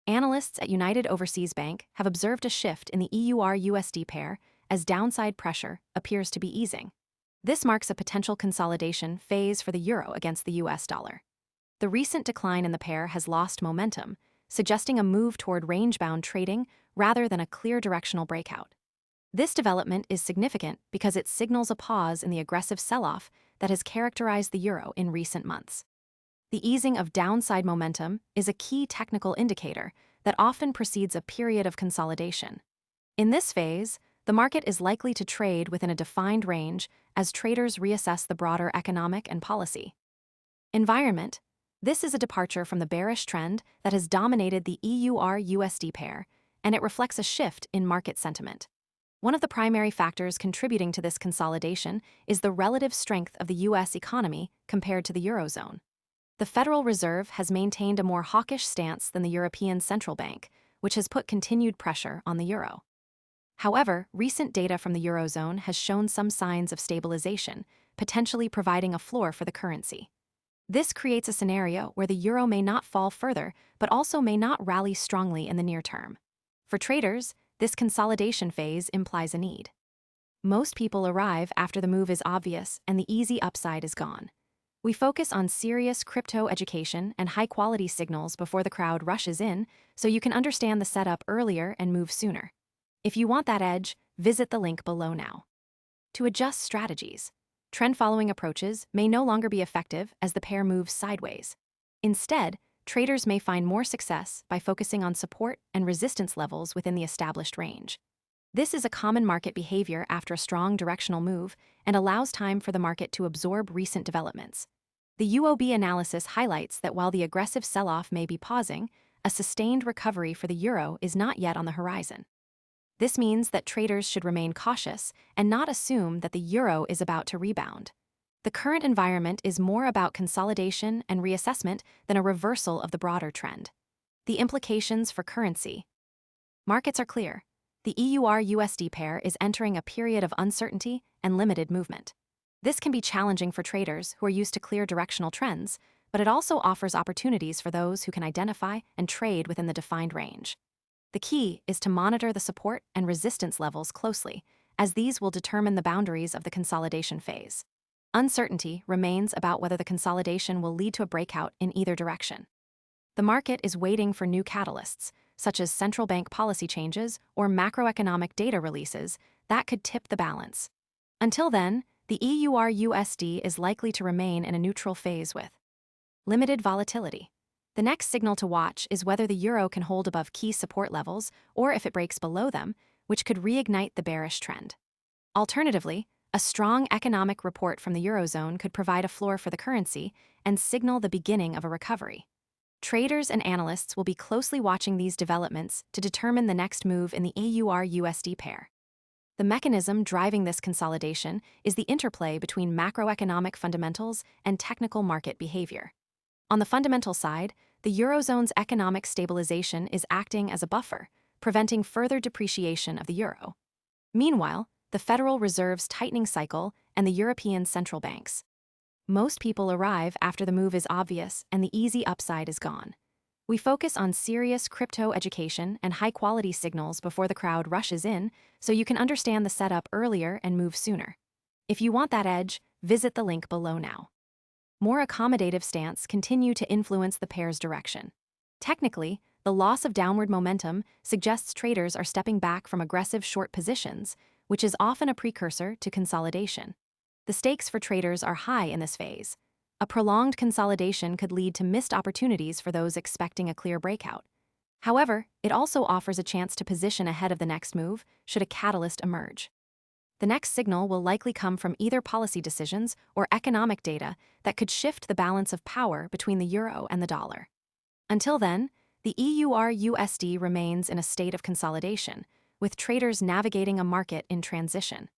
Analysts at United Overseas Bank have observed a shift in the EUR-USD pair as downside pressure appears to be easing. This marks a potential consolidation phase for the euro against the US dollar. The recent decline in the pair has lost momentum, suggesting a move toward range-bound trading rather than a clear directional breakout. This development is significant because it signals a pause in the aggressive sell-off that has characterized the euro in recent months. The easing of downside momentum is a key technical indicator that often precedes a period of consolidation. In this phase, the market is likely to trade within a defined range as traders reassess the broader economic and policy environment. This is a departure from the bearish trend that has dominated the EUR-USD pair, and it reflects a shift in market sentiment. One of the primary factors contributing to this consolidation is the relative strength of the US economy compared to the Eurozone. The Federal Reserve has maintained a more hawkish stance than the European Central Bank, which has put continued pressure on the euro. However, recent data from the Eurozone has shown some signs of stabilization, potentially providing a floor for the currency. This creates a scenario where the euro may not fall further, but also may not rally strongly in the near term. For traders, this consolidation phase implies a need. Most people arrive after the move is obvious and the easy upside is gone. We focus on serious crypto education and high-quality signals before the crowd rushes in, so you can understand the setup earlier and move sooner. If you want that edge, visit the link below now. To adjust strategies, trend-following approaches may no longer be effective as the pair moves sideways. Instead, traders may find more success by focusing on support and resistance levels within the established range. This is a common market behavior after a strong directional move and allows time for the market to absorb recent developments. The UOB analysis highlights that while the aggressive sell-off may be pausing, a sustained recovery for the euro is not yet on the horizon. This means that traders should remain cautious and not assume that the euro is about to rebound. The current environment is more about consolidation and reassessment than a reversal of the broader trend. The implications for currency. Markets are clear. The EUR-USD pair is entering a period of uncertainty and limited movement. This can be challenging for traders who are used to clear directional trends, but it also offers opportunities for those who can identify and trade within the defined range. The key is to monitor the support and resistance levels closely, as these will determine the boundaries of the consolidation phase. Uncertainty remains about whether the consolidation will lead to a breakout in either direction. The market is waiting for new catalysts, such as central bank policy changes or macroeconomic data releases, that could tip the balance. Until then, the EUR-USD is likely to remain in a neutral phase with limited volatility. The next signal to watch is whether the euro can hold above key support levels or if it breaks below them, which could reignite the bearish trend. Alternatively, a strong economic report from the Eurozone could provide a floor for the currency and signal the beginning of a recovery. Traders and analysts will be closely watching these developments to determine the next move in the EUR-USD pair. The mechanism driving this consolidation is the interplay between macroeconomic fundamentals and technical market behavior. On the fundamental side, the Eurozone's economic stabilization is acting as a buffer, preventing further depreciation of the euro. Meanwhile, the Federal Reserve's tightening cycle and the European central banks. Most people arrive after the move is obvious and the easy upside is gone. We focus on serious crypto education and high-quality signals before the crowd rushes in, so you can understand the setup earlier and move sooner. If you want that edge, visit the link below now. More accommodative stance continue to influence the pair's direction. Technically, the loss of downward momentum suggests traders are stepping back from aggressive short positions, which is often a precursor to consolidation. The stakes for traders are high in this phase. A prolonged consolidation could lead to missed opportunities for those expecting a clear breakout. However, it also offers a chance to position ahead of the next move should a catalyst emerge. The next signal will likely come from either policy decisions or economic data that could shift the balance of power between the euro and the dollar. Until then, the EUR-USD remains in a state of consolidation, with traders navigating a market in transition.